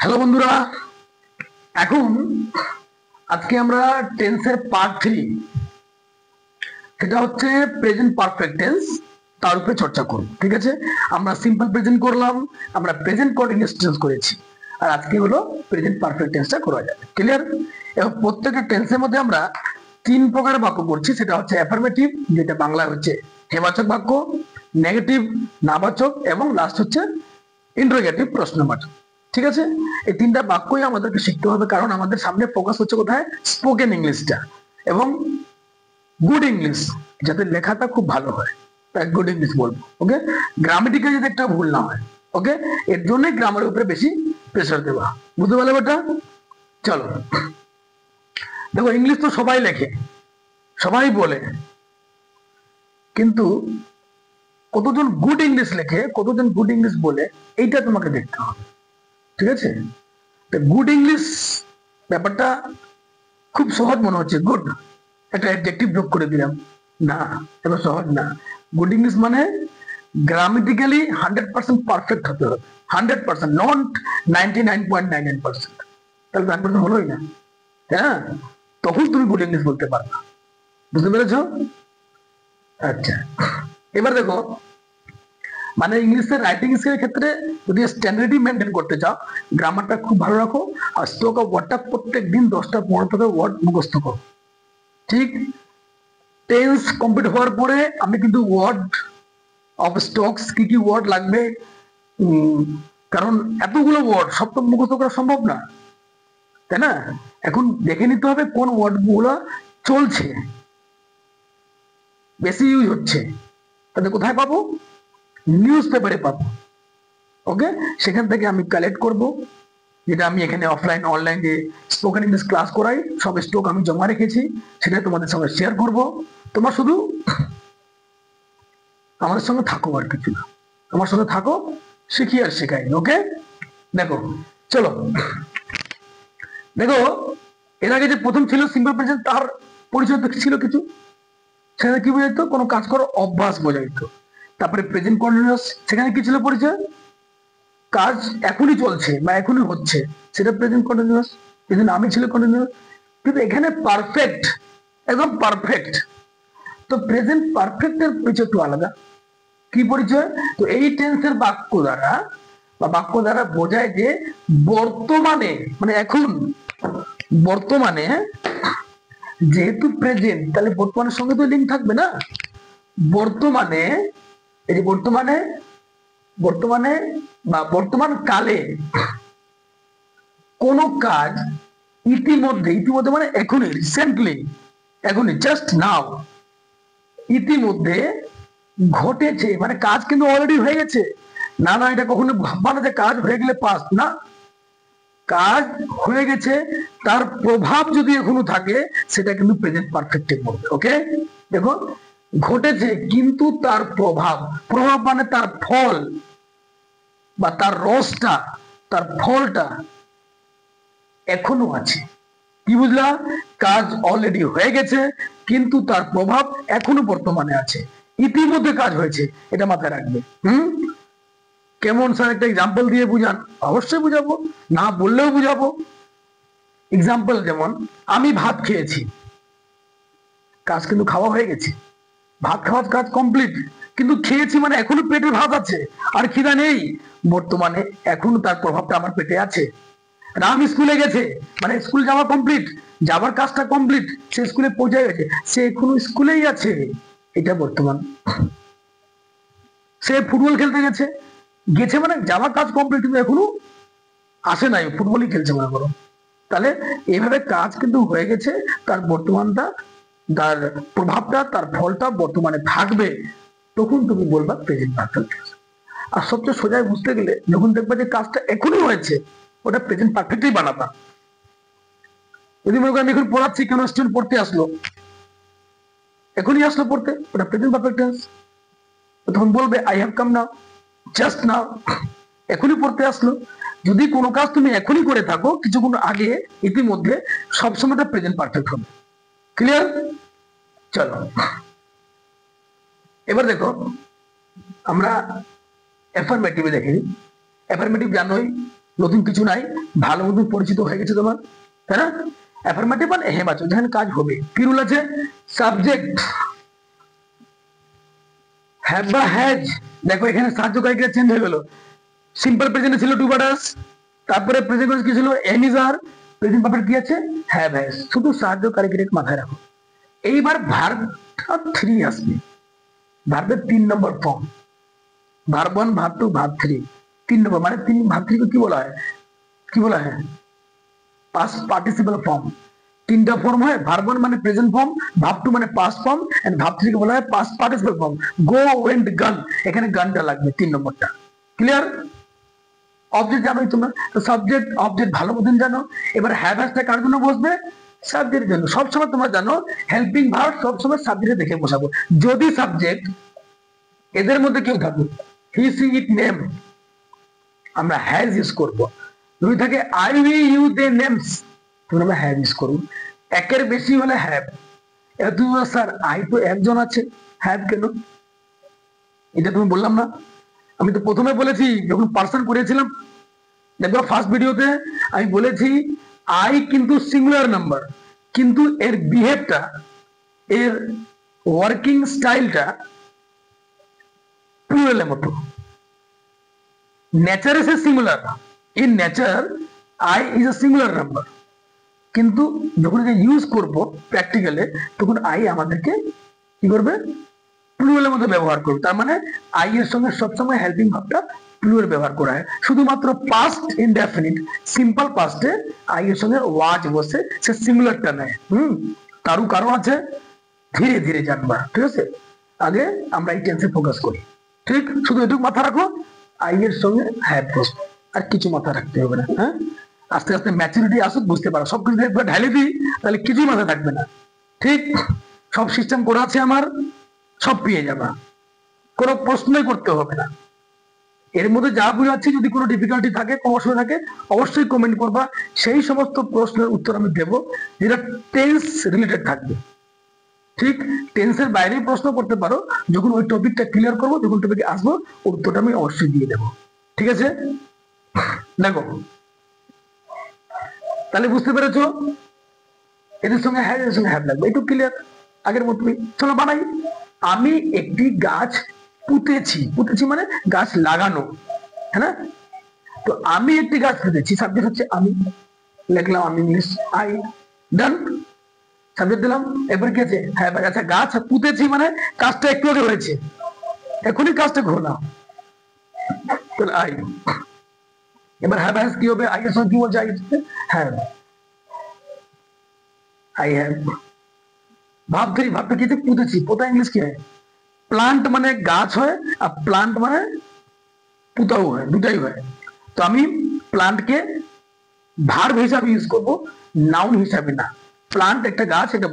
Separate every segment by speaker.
Speaker 1: Hello বন্ধুরা, এখন আজকে আমরা টেন্সের পার্ট 3, সেটা হচ্ছে প্রেজেন্ট পারফেক্ট টেন্স, তার উপরে চর্চা করব। ঠিক আছে, আমরা সিম্পল প্রেজেন্ট করলাম, আমরা প্রেজেন্ট কন্টিনিউয়াস টেন্স করেছি, আর আজকে হলো প্রেজেন্ট পারফেক্ট টেন্সটা করা যাবে। ক্লিয়ার? এবং প্রত্যেকটা টেন্সের মধ্যে আমরা 3 প্রকারের বাক্য করছি। সেটা হচ্ছে অ্যাফার্মেটিভ, যেটা বাংলা হচ্ছে হেবাচক বাক্য, নেগেটিভ নাবাচক, এবং লাস্ট হচ্ছে ইন্টারোগেটিভ প্রশ্নবাচক। ঠিক আছে, এই 3টা বাক্যই আমাদেরকে শিখতে হবে, কারণ আমাদের সামনে ফোকাস হচ্ছে কোথায়? স্পোকেন ইংলিশটা এবং গুড ইংলিশ, যাতে লেখাটা খুব ভালো হয়, তাই গুড ইংলিশ বলবো। ওকে, গ্রামেটিক্যাল যাতে একটা ভুল না হয়। ওকে, এর জন্যই গ্রামারের উপরে বেশি প্রেসার দেওয়া। বুঝতে পারলে বেটা? চলো দেখো, ইংলিশ তো সবাই লেখে, সবাই বলে, কিন্তু কতজন গুড ইংলিশ লেখে, কতজন গুড ইংলিশ বলে, এইটা তোমাকে দেখতে হবে। ঠিক আছে, গুড ইংলিশ ব্যাপারটা খুব সহজ মনে হচ্ছে, গুড একটা অ্যাডজেক্টিভ যোগ করে দিলাম, না, এত সহজ না। গুড ইংলিশ মানে গ্রামেটিক্যালি 100% পারফেক্ট হতে হবে, 100%, নট 99.99%। তাহলে 100% হলোই না, হ্যাঁ, তখন তুমি গুড ইংলিশ বলতে পারবে। বুঝতে পেরেছো? আচ্ছা, এবার দেখো, মানে ইংলিশের রাইটিং স্কিলের ক্ষেত্রে যদি স্ট্যান্ডার্ডই মেনটেন করতে চাও, গ্রামারটা খুব ভালো রাখো, আর স্ট্রোক অফ ওয়ার্ডটা প্রত্যেক দিন 10টা 15টা ওয়ার্ড মুখস্থ করো। ঠিক, টেন্স কমপ্লিট হওয়ার পরে আমি কিন্তু ওয়ার্ড অফ স্টকস, কি কি ওয়ার্ড লাগবে, কারণ এতগুলো ওয়ার্ড সব তো মুখস্থ করা সম্ভব না, তাই না? এখন দেখে নিতে হবে কোন ওয়ার্ড গুলো চলছে, বেশি ইউজ হচ্ছে, তাহলে কোথায় পাবো? নিউজ পেপারে পাবো। ওকে, সেখান থেকে আমি কালেক্ট করব, যেটা আমি এখানে অফলাইন অনলাইন যে স্পোকেন ইংলিশ ক্লাস করাই, সব স্টক আমি জমা রেখেছি, সেটা তোমাদের সঙ্গে শেয়ার করব। তোমরা শুধু আমাদের সঙ্গে থাকো, আর কিছু না, আমার সঙ্গে থাকো, শিখি আর শেখাই। ওকে, দেখো, চলো দেখো, এর আগে যে প্রথম ছিল সিম্পল প্রেজেন্ট, তার পরিচয় তো ছিল কিছু, সেখানে কি বোঝাইতো? কোনো কাজ করো অভ্যাস বোঝাইতো। তারপরে প্রেজেন্ট কন্টিনিউয়াস, সেখানে কি ছিল পরিচয়? কাজ এখনই চলছে বা এখনই হচ্ছে, সেটা প্রেজেন্ট কন্টিনিউয়াস, কিন্তু নামই ছিল কন্টিনিউয়াস। কিন্তু এখানে পারফেক্ট, একদম পারফেক্ট, তো প্রেজেন্ট পারফেক্টের পরিচয় একটু আলাদা। কি পরিচয়? তো এই টেন্সের বাক্য দ্বারা বোঝায় যে বর্তমানে, মানে এখন, বর্তমানে, যেহেতু প্রেজেন্ট, তাহলে বর্তমানের সঙ্গে তো লিঙ্ক থাকবে না। বর্তমানে, এই যে বর্তমানে, বর্তমানে বা বর্তমান কালে কোন কাজ ইতিমধ্যে, ইতিমধ্যে মানে এখনই, রিসেন্টলি, এখনই, জাস্ট নাও, ইতিমধ্যে ঘটেছে, মানে কাজ কিন্তু অলরেডি হয়ে গেছে। না না, এটা কখনো ভাববা না যে কাজ হয়ে গেলে পাস্ট, না, কাজ হয়ে গেছে, তার প্রভাব যদি এখনো থাকে, সেটা কিন্তু প্রেজেন্ট পারফেক্টে পড়বে। ওকে, দেখো, ঘটেছে কিন্তু তার প্রভাব, প্রভাব মানে তার ফল বা তার রসটা, তার ফলটা এখনো আছে। কি বুঝলা? কাজ অলরেডি হয়ে গেছে, কিন্তু তার প্রভাব এখনো বর্তমানে আছে। ইতিমধ্যে কাজ হয়েছে, এটা মাথায় রাখবে। কেমন স্যার, একটা এক্সাম্পল দিয়ে বুঝান? অবশ্যই বুঝাবো, না বললেও বুঝাবো। এক্সাম্পল যেমন, আমি ভাত খেয়েছি, কাজ কিন্তু খাওয়া হয়ে গেছে, ভাত খাওয়ার কাজ কমপ্লিট, কিন্তু খেয়েছি মানে এখনো পেটে ভাত আছে, আর খিদা নেই, বর্তমানে এখনো তার প্রভাবটা আমার পেটে আছে। রাম স্কুলে গেছে, মানে স্কুল যাওয়া কমপ্লিট, যাবার কাজটা কমপ্লিট, সে স্কুলে পৌঁছে গেছে, সে এখনো স্কুলেই আছে, এটা বর্তমান। সে ফুটবল খেলতে গেছে, গেছে মানে যাওয়ার কাজ কমপ্লিট, কিন্তু এখনো আসে নাই, ফুটবলই খেলছে মনে করো। তাহলে এইভাবে কাজ কিন্তু হয়ে গেছে, তার বর্তমানটা, তার প্রভাবটা, তার ফলটা বর্তমানে থাকবে, তখন তুমি বলবা প্রেজেন্ট পারফেক্ট। আর সবচেয়ে সোজায় বুঝতে গেলে, যখন দেখবা যে কাজটা এখনই হয়েছে, ওটা প্রেজেন্ট পারফেক্টই বানাবা। যদি মনে করেন এখন পড়াচ্ছি, কেন স্টুডেন্ট পড়তে আসলো, এখনই আসলো পড়তে, ওটা প্রেজেন্ট পারফেক্ট টেন্স। তখন বলবে I have come now, just now, এখনই পড়তে আসলো। যদি কোনো কাজ তুমি এখনই করে থাকো, কিছুক্ষণ আগে, ইতিমধ্যে, সবসময় প্রেজেন্ট পারফেক্ট হবে। ক্লিয়ার? চলো, এবার দেখো, আমরা অ্যাফার্মেটিভে দেখি। অ্যাফার্মেটিভ জানোই, নতুন কিছু নাই, ভালো মতন পরিচিত হয়ে গেছে তোমার, তাই না? অ্যাফার্মেটিভ মানে হ্যাঁ বাচক, যেখানে কাজ হবে। কি রুল আছে? সাবজেক্ট হ্যাভ বা হ্যাজ, দেখো এখানে সাহায্যকারী ক্রিয়া চেঞ্জ হয়ে গেল। সিম্পল প্রেজেন্টে ছিল টু বাটাস, তারপরে প্রেজেন্ট কি ছিল am is are, present perfect কি আছে হ্যাভ হ্যাজ। শুধু সাহায্যকারী ক্রিয়া মাথায় রাখো। এইবার ভার্বটা 3 আসবে, ভার্বের 3 নম্বর ফর্ম, ভার্ব 1 ভার্ব 2 ভার্ব 3, 3 নম্বর মানে ভার্ব 3 কে কি বলা হয়, কি বলা হয়? Past participle form. 3টা ফর্ম হয়, ভার্ব 1 মানে প্রেজেন্ট ফর্ম, ভার্ব 2 মানে পাস্ট ফর্ম, এন্ড ভার্ব 3 কে বলা হয় পাস্ট পার্টিসিপল ফর্ম। গো, ওয়েন্ট, গান, এখানে গানটা লাগবে 3 নম্বরটা। ক্লিয়ার? অবজেক্ট জানোই তোমরা, তো সাবজেক্ট অবজেক্ট ভালো মতন জানো। এবার হ্যাভ হ্যাজটা কার জন্য বসবে? সাবজেক্টের জন্য। সবসময় তোমরা জানো হেল্পিং ভার্ব সবসময় সাবজেক্টে দেখে বসাবো। যদি সাবজেক্ট এদের মধ্যে কেউ থাকবে, হি সি ইট নেম, আমরা হ্যাজ ইউজ করব। যদি থাকে I we you they names, তখন আমরা হ্যাভ ইউজ করব। একের বেশি হলে হ্যাভ। এবার তুমি বলো স্যার আই তো একজন আছে, হ্যাভ কেন? এটা তুমি বললাম না, আমি তো প্রথমে বলেছি যখন পার্সন করেছিলাম, দেখো ফার্স্ট ভিডিওতে আমি বলেছি আই কিন্তু সিঙ্গুলার নাম্বার, কিন্তু এর বিহেভটা, এর ওয়ার্কিং স্টাইলটা প্লুরালের মতো। Nature is a singular, in nature I is a singular number, কিন্তু যখন এটা ইউজ করব প্র্যাকটিক্যালে, তখন আই আমাদেরকে কি করবে? প্লুরালের মধ্যে ব্যবহার করবে। তার মানে আই এর সঙ্গে সবসময় হেল্পিং ভাবটা প্লুরাল ব্যবহার করা হয়। শুধুমাত্র পাস্ট ইনডেফিনিট সিম্পল পাস্টে আই এর সঙ্গে ওয়াজ বসে সে সিঙ্গুলারটা নেয়। তারও কারণ আছে, ধীরে ধীরে জানবা, ঠিক আছে? আগে আমরা এই টেন্সে ফোকাস করি, ঠিক? শুধু এটুকু মাথা রাখো, আই এর সঙ্গে হ্যাভ বসবে, আর কিছু মাথা রাখতে হবে না। হ্যাঁ, আস্তে আস্তে ম্যাচুরিটি আসুক, বুঝতে পারো। সবকিছু একবার ঢালে দিই তাহলে কিছুই মাথা থাকবে না, ঠিক? সব সিস্টেম করা আছে আমার, সব পেয়ে যাবা, কোনো প্রশ্নই করতে হবে না। এর মধ্যে যা বুঝাচ্ছি, যদি কোনো ডিফিকাল্টি থাকে, কোনো অসুবিধা থাকে, অবশ্যই কমেন্ট করবা। সেই সমস্ত প্রশ্নের উত্তর আমি দেব যেটা টেন্স রিলেটেড থাকবে, ঠিক? টেন্সের বাইরে প্রশ্ন করতে পারো, যখন ওই টপিকটা ক্লিয়ার করবো, যখন টপিকে আসবো, উত্তরটা আমি অবশ্যই দিয়ে দেবো, ঠিক আছে? দেখো তাহলে বুঝতে পেরেছো, এদের সঙ্গে হ্যাভ, এদের সঙ্গে হ্যাভ লাগবে, একটু ক্লিয়ার আগের মতোই। চলো বানাই। আমি একটি গাছ পুঁতেছি, পুঁতেছি মানে গাছ লাগানো, হ্যাঁ না? তো আমি একটি গাছ পুঁতেছি, সাবজেক্ট হচ্ছে আমি, লিখলাম আমি ইংলিশ আই, ডান, সাবজেক্ট দিলাম। এবার কি আছে? হ্যাঁ, আচ্ছা গাছ পুঁতেছি মানে কাজটা একটু আগে হয়েছে, এখনই কাজটা ঘোরালাম, তাহলে আই। এবার হ্যাভ হ্যাজ কি হবে? আই এর সঙ্গে কি বলছে? I have, I have. ভাব ধরি, ভাবটা কি? পুঁতেছি, পোতা ইংলিশ কি হয়? প্লান্ট মানে গাছ হয়, আর প্লান্ট মানে পুতাও হয়, দুটাই হয়। তো আমি প্লান্টকে ভার্ব হিসাবে ইউজ করব, নাউন হিসাবে না। প্লান্ট একটা গাছ, এটা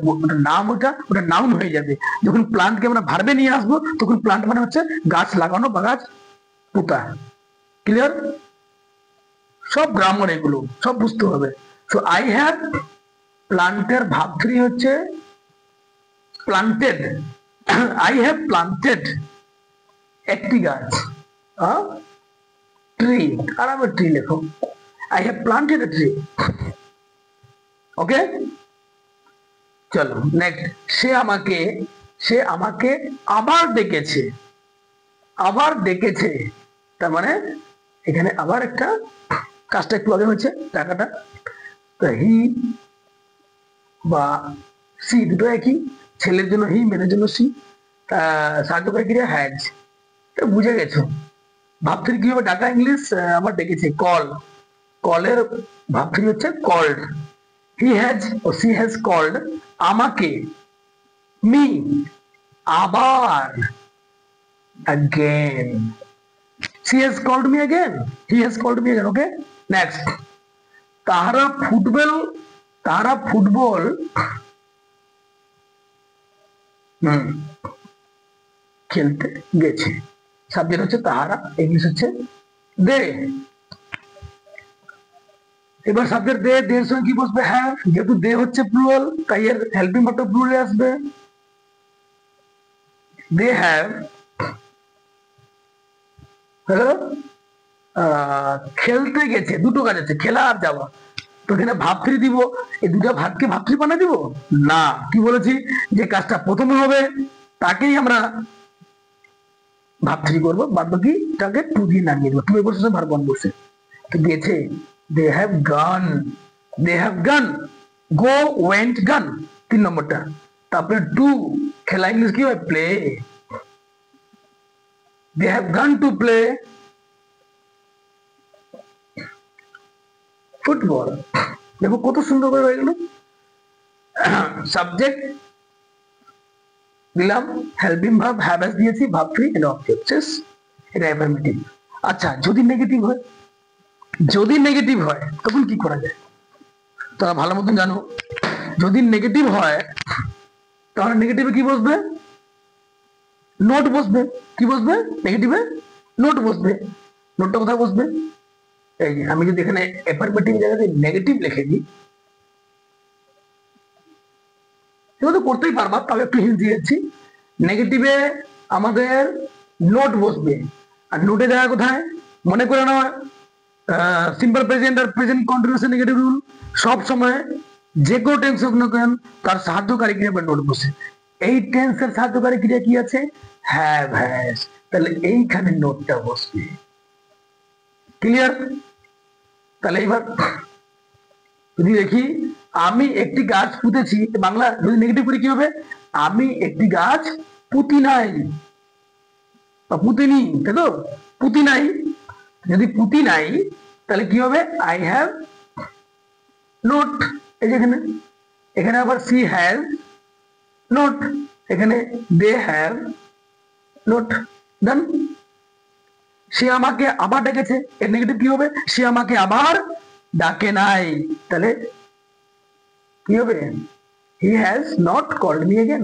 Speaker 1: নাম, ওটা নাউন হয়ে যাবে। যখন প্লান্টকে আমরা ভার্বে নিয়ে আসবো, তখন প্লান্ট মানে হচ্ছে গাছ লাগানো বা গাছ পোতা। ক্লিয়ার? সব গ্রামার এগুলো সব বুঝতে হবে। সো আই হ্যাভ প্লান্টের ভাব 3 হচ্ছে প্লান্টেড। আই হ্যাভ প্লান্টেড একটি গাছ, ট্রি, আরামে ট্রি লেখো। I have planted a tree. Okay, চলো নেক্সট। সে আমাকে আবার ডেকেছে, আবার ডেকেছে, তার মানে এখানে আবার একটা কাজটা একটু আগে হয়েছে, টাকাটা। তো হি বা সি দুটো একই, ছেলের জন্য হি, মেয়েদের জন্য সি। সাহায্যকারী ক্রিয়া হ্যাজ, বুঝে গেছো। ভাবছি কি হবে? ডাকা ইংলিশ আবার ডেকেছে, কল, কলের ভাবছি হচ্ছে কল্ড। হি হ্যাজ ও সি হ্যাজ কল্ড আমাকে, মি, আবার, again. She has called me again. He has called me again. Okay. Next. তাহারা ফুটবল খেলতে গেছে। সাবজেক্ট হচ্ছে তাহারা, ইংলিশ হচ্ছে দে। এবার সাবজেক্ট দে, দের সঙ্গে কি বসবে? হ্যাভ। যেহেতু দে হচ্ছে প্লুরাল, তাই এর হেল্পিং ভার্বটা প্লুরালে আসবে। দে হ্যাভ, হ্যালো, খেলতে গেছে, দুটো কাজ আছে, খেলা আর যাওয়া। তো এখানে ভাব থ্রি দিব, এই দুটো ভাবকে ভাব থ্রি বানিয়ে দিব না। কি বলেছি, যে কাজটা প্রথমে হবে তাকেই আমরা ভাব থ্রি করবো, বাদ বাকিটাকে টু দিয়ে নামিয়ে দেবো। টু এ বসে ভার্ব ওয়ান বসে, তো গেছে, দে হ্যাভ গান, দে হ্যাভ গান, গো ওয়েন্ট গান 3 নম্বরটা। তারপরে টু, খেলা ইংলিশ কি হয়, play, they have gone to play football. দেখো কত সুন্দর করে হয়ে গেল। সাবজেক্ট দিলাম, হেল্পিং ভার্ব হ্যাভ হ্যাজ দিয়েছি, ভাব ফ্রি এন্ড অবজেক্ট, শেষ। এটা অ্যাফার্মেটিভ। আচ্ছা যদি নেগেটিভ হয়, যদি নেগেটিভ হয় তখন কি করা যায়, তোমরা ভালো মতন জানো। যদি নেগেটিভ হয় তাহলে নেগেটিভে কি বসবে, নোট বসবে। কি বসবে নেগেটিভে, নোট বসবে। নোটটা কোথায় বসবে, এই যে আমি যদি এখানে অ্যাফার্মেটিভ জায়গাতে নেগেটিভ লিখে দিই, এগুলো তো করতেই পারবা, তবে একটু হিন্ট দিয়েছি। নেগেটিভে আমাদের নোট বসবে, আর নোটের জায়গা কোথায়, মনে করে নাও সিম্পল প্রেজেন্ট আর প্রেজেন্ট কন্টিনিউয়াস নেগেটিভ রুল, সব সময় যে কোনো টেন্স হোক না কেন তার সাহায্যকারী ক্রিয়া বা নোট বসে। এই টেন্সের সাহায্যকারী ক্রিয়া কি আছে, হ্যাভ হ্যাজ, তাহলে এইখানে নোটটা বসবে। ক্লিয়ার? তাহলে এবার যদি দেখি, আমি একটি গাছ পুঁতেছি, বাংলা যদি নেগেটিভ করি কি হবে, আমি একটি গাছ পুঁতি নাই বা পুঁতিনি, তাই তো, পুঁতি নাই। যদি পুঁতি নাই তাহলে কি হবে, আই হ্যাভ নোট। এই যে এখানে, এখানে আবার সি হ্যাজ নোট, এখানে দে হ্যাভ নোট। দেন সে আমাকে আবার ডেকেছে, এর নেগেটিভ কি হবে, সে আমাকে আবার ডাকে নাই, তাহলে কি হবে, he has not called me again.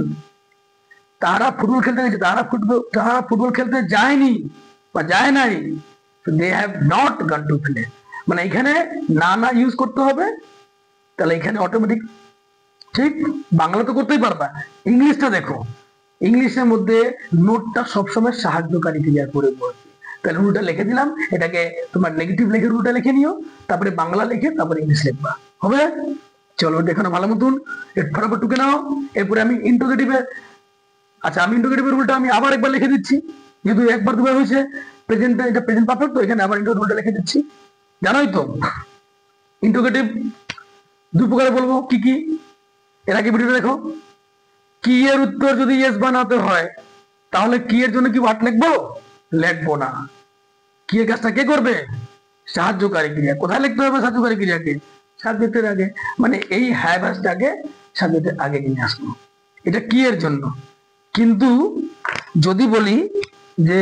Speaker 1: তারা ফুটবল খেলতে গেছে, তারা ফুটবল খেলতে যায়নি বা যায় নাই, they have not gone to play. মানে এখানে না না ইউজ করতে হবে, তাহলে এখানে অটোমেটিক ঠিক। বাংলা তো করতেই পারবা, ইংলিশটা দেখো, ইংলিশের মধ্যে নোটটা সবসময় সাহায্যকারী ক্রিয়া করে বসবে। তাহলে রুলটা লিখে দিলাম, এটাকে তোমার নেগেটিভ লিখে রুলটা লিখে নিও, তারপরে বাংলা লিখে তারপরে ইংলিশ লিখবা, হবে। চলো দেখো না ভালো মতন, ফটাফট টুকে নাও। এরপরে আমি ইন্টারোগেটিভে, আচ্ছা আমি ইন্টারোগেটিভের রুলটা আমি আবার একবার লিখে দিচ্ছি, যেহেতু একবার দুবার হয়েছে, প্রেজেন্ট এটা প্রেজেন্ট পারফেক্ট, তো এখানে আবার ইন্টারোগেটিভ রুলটা লিখে দিচ্ছি। জানোই তো ইন্টারোগেটিভ দুই প্রকারে বলবো, কি কি, এর আগে ভিডিওটা দেখো। কি এর উত্তর যদি ইয়েস বানাতে হয় তাহলে কি এর জন্য কি ওয়াট লিখবো, লিখবো না। কি এর কাজটা কে করবে, সাহায্যকারী ক্রিয়া। কোথায় লিখতে হবে সাহায্যকারী ক্রিয়াকে, সাবজেক্টের আগে, মানে এই হ্যাভ হ্যাজটাকে সাবজেক্টের আগে নিয়ে আসবো, এটা কি এর জন্য। কিন্তু যদি বলি যে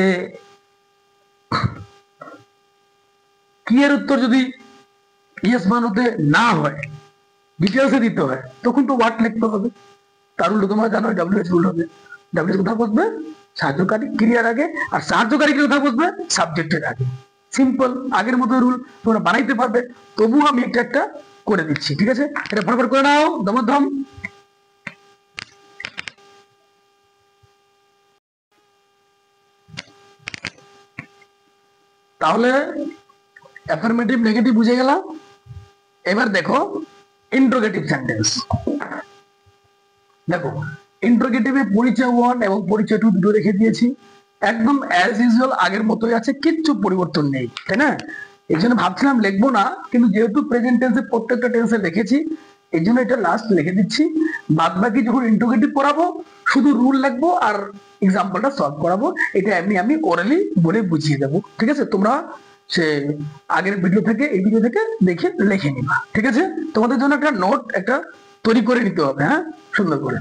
Speaker 1: কি এর উত্তর যদি ইয়েস বানাতে না হয়, ডিটেলসে দিতে হয়, তখন তো ওয়াট লিখতে হবে। তার উল্টো তোমরা জানো ডব্লিউএচ রুল হবে, ডব্লিউএচ কোথায় বসবে, সাহায্যকারী ক্রিয়ার আগে, আর সাহায্যকারী ক্রিয়া কোথায় বসবে, সাবজেক্টের আগে। সিম্পল, আগের মতো রুল তোমরা বানাইতে পারবে, তবু আমি একটা একটা করে দিচ্ছি, ঠিক আছে। এটা ফটাফট করে নাও দমদম। তাহলে অ্যাফার্মেটিভ নেগেটিভ বুঝে গেলাম। এবার দেখো ইন্টারোগেটিভ সেন্টেন্স। দেখো ইন্টারোগেটিভে পরিচয় 1 এবং পরিচয় 2 দুটো রেখে দিয়েছি, একদম অ্যাজ ইউজুয়াল আগের মতোই আছে, কিচ্ছু পরিবর্তন নেই, তাই না। এই জন্য ভাবছিলাম লিখবো না, কিন্তু যেহেতু প্রেজেন্ট টেন্সে প্রত্যেকটা টেন্সে লিখেছি, এই জন্য এটা লাস্ট লিখে দিচ্ছি। বাদ বাকি যখন ইন্টারোগেটিভ পড়াবো শুধু রুল লিখবো আর এক্সাম্পলটা সলভ করাবো, এটা আমি ওরালি বলে বুঝিয়ে দেবো, ঠিক আছে। তোমরা সে আগের ভিডিও থেকে এই ভিডিও থেকে দেখে লিখে নিবা, ঠিক আছে। তোমাদের জন্য একটা নোট একটা তৈরি করে নিতে হবে, হ্যাঁ, সুন্দর করে।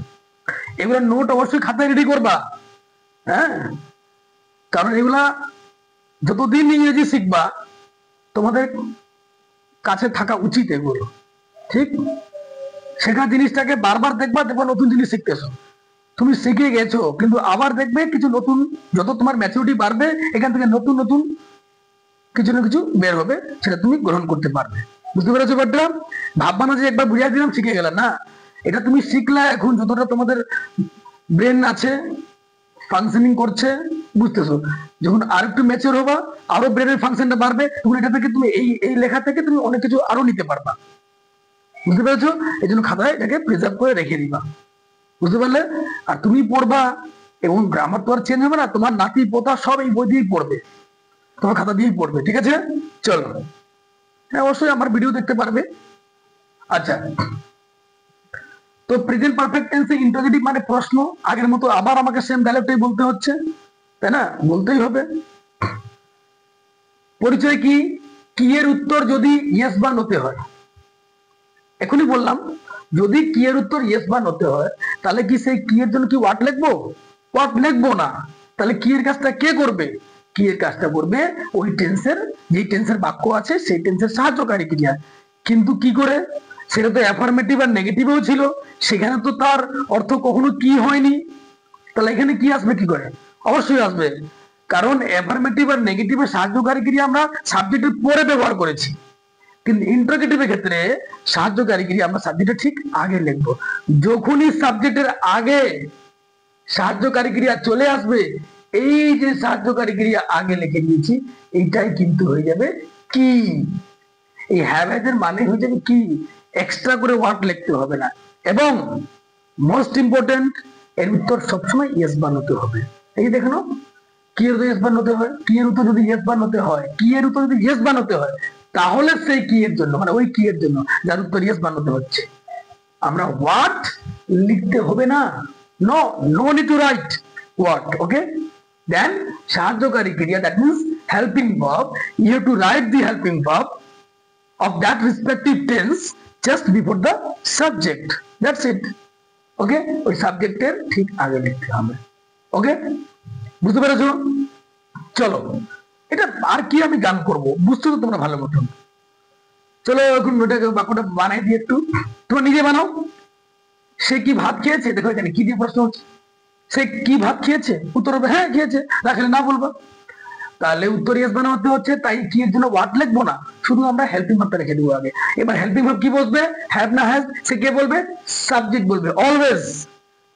Speaker 1: এগুলো নোট অবশ্যই খাতায় রেডি করবা, হ্যাঁ, কারণ এগুলা যতদিন ইংরেজি শিখবা তোমাদের কাছে থাকা উচিত এগুলো, ঠিক। শেখা জিনিসটাকে বারবার দেখবা, নতুন জিনিস শিখতেছো, তুমি শিখে গেছো কিন্তু আবার দেখবে কিছু নতুন, যত তোমার ম্যাচুরিটি বাড়বে এখান থেকে নতুন নতুন কিছু না কিছু বের হবে, সেটা তুমি গ্রহণ করতে পারবে। বুঝতে পেরেছো ব্যাপারটা? ভাববা না যে একবার বুঝিয়ে দিলাম শিখে গেলাম, না, এটা তুমি শিখলা, এখন যতটা তোমাদের ব্রেন আছে, ফাংশনিং করছে, বুঝতেছো? যখন আর একটু ম্যাচিওর হবা, আরো ব্রেনের ফাংশনটা বাড়বে, তখন এটা থেকে তুমি এই এই লেখা থেকে তুমি অনেক কিছু আরো নিতে পারবা। বুঝতে পেরেছো? এই জন্য খাতায় এটাকে প্রিজার্ভ করে রেখে দিবা। বুঝতে পারলে? আর তুমি পড়বা, এবং গ্রামার তো আর চেঞ্জ হবে না, তোমার নাতি পোতা সব এই বই দিয়েই পড়বে, তোমার খাতা দিয়েই পড়বে। ঠিক আছে, চলো। হ্যাঁ, অবশ্যই আমার ভিডিও দেখতে পারবে। আচ্ছা, তো প্রেজেন্ট পারফেক্ট টেন্সে ইন্টারোগেটিভ মানে প্রশ্ন, আগের মতো আবার আমাকে সেম ডায়লগটাই বলতে হচ্ছে, তাই না? বলতেই হবে। পরিচয় কি? কি এর উত্তর যদি ইয়েস বা নোতে হয়, এখনই বললাম, যদি কি এর উত্তর ইয়েস বা নোতে হয়, তাহলে কি সেই কি এর জন্য কি ওয়াট লিখবো? ওয়াট লিখবো না। তাহলে কি এর কাজটা কে করবে? কি এর কাজটা করবে ওই টেন্সের, যে টেন্সের বাক্য আছে সেই টেন্সের সাহায্যকারী ক্রিয়া। কিন্তু কি করে? সেটা তো অ্যাফার্মেটিভ আর নেগেটিভও ছিল, সেখানে তো তার অর্থ কখনো কি হয়নি। তাহলে এখানে কি আসবে কি করে? অবশ্যই আসবে, কারণ অ্যাফার্মেটিভ আর নেগেটিভের সাহায্যকারী ক্রিয়া আমরা সাবজেক্টের পরে ব্যবহার করেছি, কিন্তু ইন্টারোগেটিভের ক্ষেত্রে সাহায্যকারী ক্রিয়া আমরা সাবজেক্টের ঠিক আগে লিখবো। যখনই সাবজেক্টের আগে সাহায্যকারী ক্রিয়া চলে আসবে, এই যে সাহায্যকারী ক্রিয়া আগে লিখে দিয়েছি, এইটাই কিন্তু হয়ে যাবে কি। এই হ্যাভ হ্যাজ এর মানে হয়ে যাবে কি, এক্সট্রা করে ওয়ার্ড লিখতে হবে না। এবং মোস্ট ইম্পর্টেন্ট, এর উত্তর সবসময় ইয়েস বানাতে হবে। এই দেখো, কি এর ইয়েস বানাতে হয়, কি এর উত্তর যদি ইয়েস বানাতে হয়, কি এর উত্তর যদি ইয়েস বানাতে হয়, তাহলে সেই কি এর জন্য, মানে ওই কি এর জন্য যার উত্তর ইয়েস বানাতে হচ্ছে, আমরা হোয়াট লিখতে হবে না। No, no need to write what. Okay, then সাহায্যকারী ক্রিয়া, that means helping verb, you have to write the helping verb of that respective tense just before the subject. That's it. Okay, ওই সাবজেক্টের ঠিক আগে লিখতে হবে। ওকে, বুঝতে পেরেছো? চলো, এটা আর কি আমি গান করব, বুঝছো তো তোমরা ভালো মতন। চলো এখন ওটাকে বাক্যটা বানাই দিয়ে একটু, তোমরা নিজে বানাও। সে কি ভাত খেয়েছে? দেখো এখানে কি দিয়ে প্রশ্ন হচ্ছে, সে কি ভাত খেয়েছে? উত্তর হবে হ্যাঁ খেয়েছে, রাখলে না বলবা। তাহলে উত্তর ইয়েস বানাতে হচ্ছে, তাই কি এর জন্য ওয়াট লিখবো না, শুধু আমরা হেল্পিং ভার্বটা রেখে দেবো আগে। এবার হেল্পিং ভার্ব কি বসবে? হ্যাভ না হ্যাজ, সে কে বলবে? সাবজেক্ট বলবে। অলওয়েজ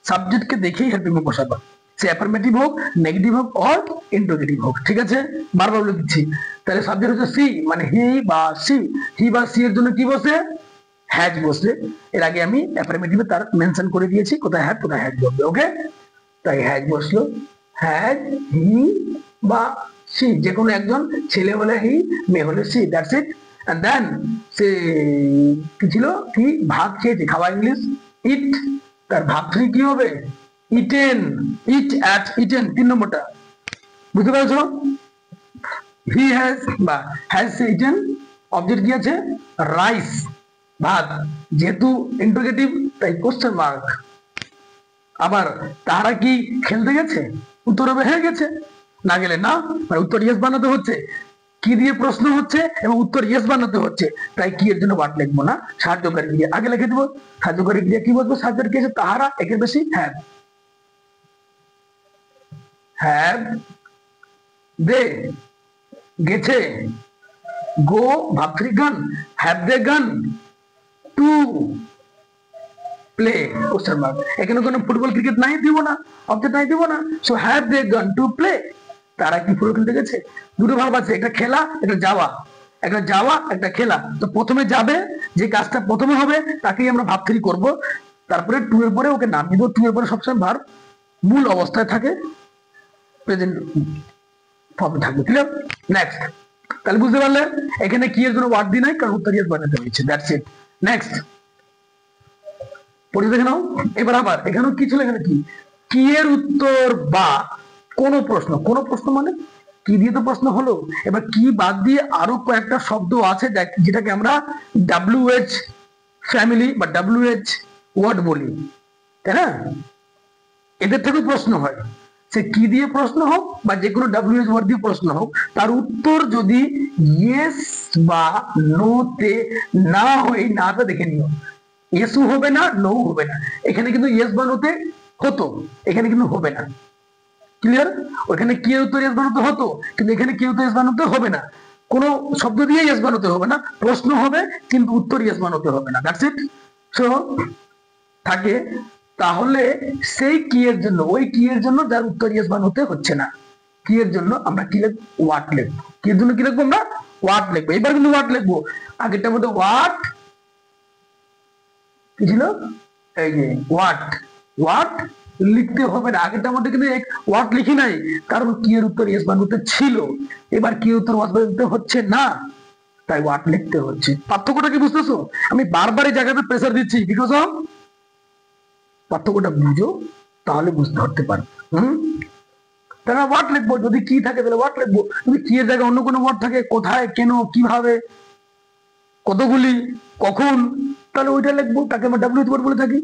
Speaker 1: সাবজেক্টকে দেখেই হেল্পিং ভার্ব বসাবো, সে অ্যাফার্মেটিভ হোক, নেগেটিভ হোক, অর ইন্টারোগেটিভ হোক। ঠিক আছে, বারবার বলে দিচ্ছি। তাহলে সাবজেক্ট হচ্ছে সি, মানে হি বা সি। হি বা সি এর জন্য কি বসে? হ্যাজ বসবে। এর আগে আমি অ্যাফার্মেটিভে তার মেনশন করে দিয়েছি কোথায় হ্যাভ কোথায় হ্যাজ বলবে। ওকে, তাই হ্যাজ বসলো। হ্যাজ হি বা সি, যে কোনো একজন, ছেলে হলে হি, মেয়ে হলে she, that's it. And then সে কি ছিল? কি ভাত খেয়েছে, খাওয়া ইংলিশ ইট, তার ভাব থ্রি কি হবে? ইটেন, ইট অ্যাট ইটেন, 3 নম্বরটা। বুঝতে পেরেছো? হি হ্যাজ বা হ্যাজ ইটেন, অবজেক্ট কি আছে? রাইস, ভাত, যেহেতু ইন্টারোগেটিভ তাই কোশ্চেন মার্ক। আবার তারা কি খেলতে গেছে? উত্তর হবে হ্যাঁ গেছে, না গেলে না, মানে উত্তর ইয়েস বানাতে হচ্ছে। কি দিয়ে প্রশ্ন হচ্ছে এবং উত্তর ইয়েস বানাতে হচ্ছে, তাই কি এর জন্য ওয়াট লিখবো না, সাহায্যকারী ক্রিয়া আগে লিখে দেবো। সাহায্যকারী ক্রিয়া কি বলবো? সাহায্যকারী ক্রিয়া তাহারা, একের বেশি, হ্যাভ, হ্যাভ দে গেছে, গো ভাবথ্রি গান, হ্যাভ দে গান টু প্লে, কোশ্চেন মার্ক। এখানে কোনো ফুটবল ক্রিকেট নাই দিব না, অবজেক্ট নাই দিব না, সো হ্যাভ দে গান টু প্লে, তারা কি ফুটবল খেলতে গেছে। দুটো ভাব আছে, একটা খেলা একটা যাওয়া, একটা যাওয়া একটা খেলা। তো প্রথমে যাবে, যে কাজটা প্রথমে হবে তাকেই আমরা ভাব থ্রি করবো, তারপরে টু এর পরে ওকে নাম দিব। টু এর পরে সবসময় ভার্ব মূল অবস্থায় থাকে, প্রেজেন্ট ফর্মে থাকবে। ক্লিয়ার? নেক্সট, তাহলে বুঝতে পারলে এখানে কি এর জন্য ওয়ার্ড দি নাই, কারণ উত্তর ইয়েস বানাতে হয়েছে। That's it. নেক্সট পড়ে দেখে নাও। এবার আবার এখানেও কি ছিল, এখানে কি, কি এর উত্তর বা কোন প্রশ্ন, কোন প্রশ্ন মানে কি দিয়ে তো প্রশ্ন হলো। এবার কি বাদ দিয়ে আরো কয়েকটা শব্দ আছে যেটাকে আমরা WH ফ্যামিলি বা WH ওয়ার্ড বলি, তাই না? এদের থেকেও প্রশ্ন হয়, সে কি দিয়ে প্রশ্ন হোক বা যে কোনো WH ওয়ার্ড দিয়ে প্রশ্ন হোক, তার উত্তর যদি ইয়েস বা নো তে না হয়, নাটা দেখে নিও, ইয়েসও হবে না নো হবে না। এখানে কিন্তু ইয়েস বা নোতে হতো, এখানে কিন্তু হবে না। ক্লিয়ার? ওখানে কি এর উত্তর ইয়েস বানাতে হতো, কিন্তু এখানে কি উত্তর ইয়েস বানাতে হবে না। কোন শব্দ দিয়ে ইয়েস বানাতে হবে না, প্রশ্ন হবে কিন্তু উত্তর ইয়েস বানাতে হবে না। That's it. সো থাকে, তাহলে সেই কি এর জন্য, ওই কি এর জন্য যার উত্তর ইয়েস বানাতে হচ্ছে না, কি এর জন্য আমরা কি লিখবো, ওয়াট লিখবো। কি এর জন্য কি লিখবো আমরা, ওয়াট লিখবো। এবার কিন্তু ওয়াট লিখবো, আগেরটার মধ্যে ওয়াট কি ছিল, এই যে ওয়াট, ওয়াট লিখতে হবে না। আগেরটার মধ্যে কিন্তু ওয়াট লিখি নাই, কারণ কি এর উত্তর ইয়েস বানাতে ছিল, এবার কি উত্তর ওয়াট বানাতে হচ্ছে না, তাই ওয়াট লিখতে হচ্ছে। পার্থক্যটা কি বুঝতেছো? আমি বারবার এই জায়গাতে প্রেসার দিচ্ছি, বিকজ অফ পার্থক্যটা বুঝো, তাহলে বুঝতে পারতে পারবে। তাহলে ওয়াট লিখবো, যদি কি থাকে তাহলে ওয়াট লিখবো, যদি কি এর জায়গায় অন্য কোনো ওয়ার্ড থাকে, কোথায়, কেন, কিভাবে, কতগুলি, কখন, তাহলে ওইটা লিখবো, তাকে আমরা ডাব্লিউ ওয়ার্ড বলে থাকি।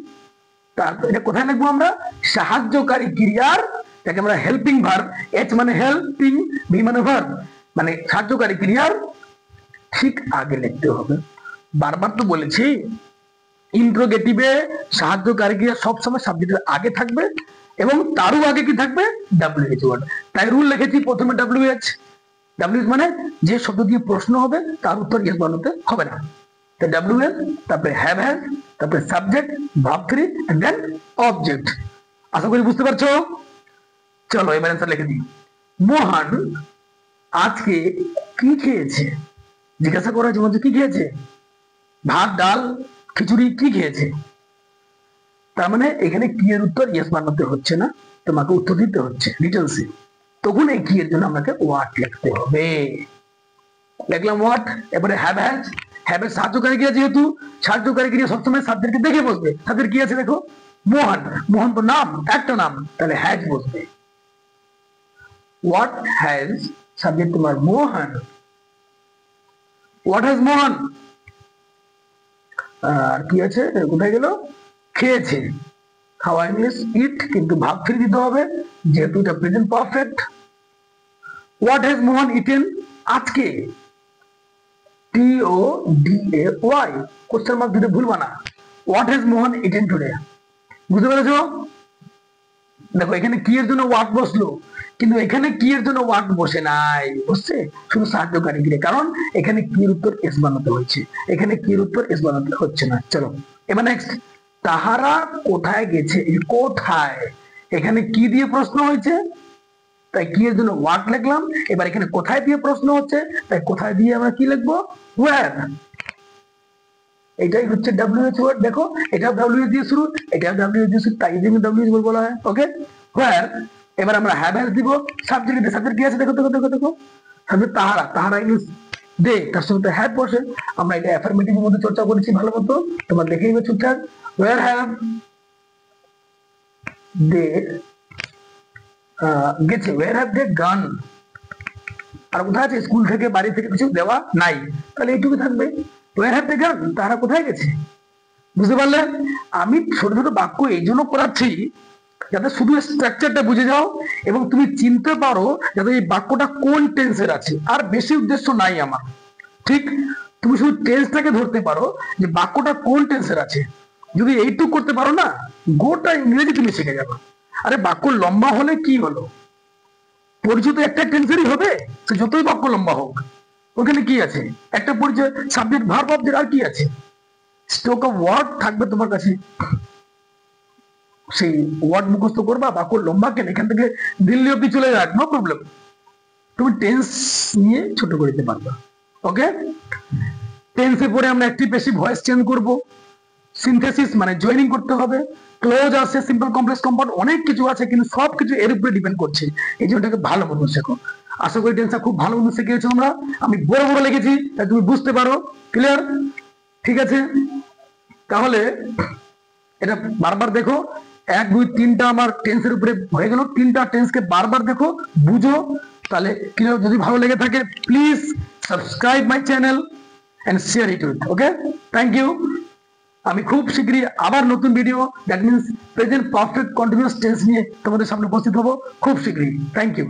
Speaker 1: তারপর এটা কোথায় লিখবো আমরা, সাহায্যকারী ক্রিয়ার, যাকে আমরা হেল্পিং ভার্ব, এইচ মানে হেল্পিং, ভি মানে ভার্ব, মানে সাহায্যকারী ক্রিয়ার ঠিক আগে লিখতে হবে। বারবার তো বলেছি ইন্ট্রোগেটিভে সাহায্যকারী ক্রিয়া সবসময় সাবজেক্টের আগে থাকবে এবং তারও আগে কি থাকবে, ডাব্লিউএইচ ওয়ার্ড। তাই রুল লিখেছি প্রথমে ডাব্লিউএইচ। ডাব্লিউএইচ মানে যে শব্দ দিয়ে প্রশ্ন হবে তার উত্তর ইয়েস বানাতে হবে না। তো ডাব্লিউএইচ, তারপরে হ্যাভ হ্যাজ, তারপরে subject, verb three and then object. আশা করি বুঝতে পারছো। চলো এবার অ্যান্সার লিখে দিই। মোহন আজকে কি খেয়েছে, জিজ্ঞাসা করা হয়েছে কি খেয়েছে, ভাত, ডাল, খিচুড়ি, কি খেয়েছে। তার মানে এখানে কি এর উত্তর ইয়েস বানাতে হচ্ছে না, তোমাকে উত্তর দিতে হচ্ছে রিটেন সি। তখন এই কি এর জন্য আমাকে ওয়াট লিখতে হবে। লিখলাম ওয়াট। এবারে হ্যাভ হ্যাজ, হ্যাভ এর সাহায্যকারী ক্রিয়া, যেহেতু সাহায্যকারী ক্রিয়া সবসময় সাবজেক্টকে দেখে বসবে। সাবজেক্ট কি আছে দেখো, মোহন, মোহন তো নাম, একটা নাম, তাহলে হ্যাজ বসবে। হোয়াট হ্যাজ, সাবজেক্ট তোমার মোহন, হোয়াট হ্যাজ মোহন, আর কি আছে কোথায় গেল, খেয়েছে, খাওয়া ইংলিশ ইট, কিন্তু ভাব ফ্রি দিতে হবে যেহেতু এটা present perfect. What has Mohan eaten, আজকে, T O D A Y, question mark দিতে ভুলবা না। What has Mohan eaten today, বুঝতে পেরেছো? দেখো এখানে কি এর জন্য ওয়াট বসলো, কিন্তু এখানে কি এর জন্য ওয়াট বসে নাই, বুঝছে, শুধু সাহায্যকারী ক্রিয়া, কারণ এখানে কি এর উত্তর এস বানাতে হয়েছে, এখানে কি এর উত্তর এস বানাতে হচ্ছে না। চলো এবার নেক্সট, তাহারা কোথায় গেছে, কোথায়, এখানে কি দিয়ে প্রশ্ন হয়েছে, তাই কি এর জন্য ওয়াট লিখলাম। এবার এখানে কোথায় দিয়ে প্রশ্ন হচ্ছে, তাই কোথায় দিয়ে আমরা কি লিখবো, ওয়্যার। এটাই হচ্ছে ডাব্লিউএইচ ওয়ার্ড। দেখো এটা ডাব্লিউএইচ দিয়ে শুরু, এটা ডাব্লিউএইচ দিয়ে শুরু, তাই জন্য ডাব্লিউএইচ ওয়ার্ড বলা হয়। ওকে, ওয়্যার। এবার আমরা হ্যাভ হ্যাজ দিব, সাবজেক্ট, সাবজেক্ট কি আছে দেখো দেখো দেখো দেখো, সাবজেক্ট তাহারা, তাহারা ইংলিশ দে, তার সঙ্গে হ্যাভ বসে। আমরা এটা অ্যাফার্মেটিভের মধ্যে চর্চা করেছি ভালো মতো, তোমরা দেখে নিবে চুপচাপ। ওয়্যার হ্যাভ দে গেছে, ওয়্যার হ্যাভ দে গান, আর কোথায় আছে, স্কুল থেকে বাড়ি থেকে কিছু দেওয়া নাই, তাহলে এইটুকু থাকবে, ওয়্যার হ্যাভ দে গান, তারা কোথায় গেছে। বুঝতে পারলে? আমি ছোট ছোট বাক্য এই জন্য করাচ্ছি যাতে শুধু স্ট্রাকচারটা বুঝে যাও এবং তুমি চিনতে পারো যাতে এই বাক্যটা কোন টেন্সের আছে, আর বেশি উদ্দেশ্য নাই আমার। ঠিক, তুমি শুধু টেন্সটাকে ধরতে পারো যে বাক্যটা কোন টেন্সের আছে, যদি এইটুকু করতে পারো না, গোটা ইংরেজি তুমি শিখে যাবে। আরে বাক্য লম্বা হলে কি হলো, পরিচিত একটা টেন্সেরই হবে, সে যতই বাক্য লম্বা হোক। ওখানে কি আছে, একটা পরিচয়, সাবজেক্ট, ভার্ব, অবজেক্ট, আর কি আছে, স্টক অফ ওয়ার্ড থাকবে তোমার কাছে, সেই ওয়ার্ড মুখস্থ করবা। বাক্য লম্বা কেন, এখান থেকে দিল্লি অব্দি চলে যাক, নো প্রবলেম, তুমি টেন্স নিয়ে ছোট করে দিতে পারবা। ওকে, টেন্সের পরে আমরা অ্যাক্টিভ প্যাসিভ ভয়েস চেঞ্জ করব, সিনথেসিস মানে জয়েনিং করতে হবে, ক্লোজ আছে, সিম্পল কমপ্লেক্স কম্পাউন্ড, অনেক কিছু আছে, কিন্তু সবকিছু এর উপরে ডিপেন্ড করছে। এই জন্য এটাকে ভালো মতো শেখো। আশা করি টেন্সটা খুব ভালো মতো শিখে গেছো তোমরা। আমি বড় বড় লিখেছি তাই তুমি বুঝতে পারো। ক্লিয়ার? ঠিক আছে, তাহলে এটা বারবার দেখো, 1 2 3টা আমার টেন্সের উপরে হয়ে গেল, 3টা টেন্সকে বারবার দেখো, বুঝো, তাহলে ক্লিয়ার। যদি ভালো লেগে থাকে please subscribe my channel and share it with. Okay, thank you. আমি খুব শীঘ্রই আবার নতুন video, that means present perfect continuous tense নিয়ে তোমাদের সামনে উপস্থিত হব খুব শীঘ্রই। Thank you.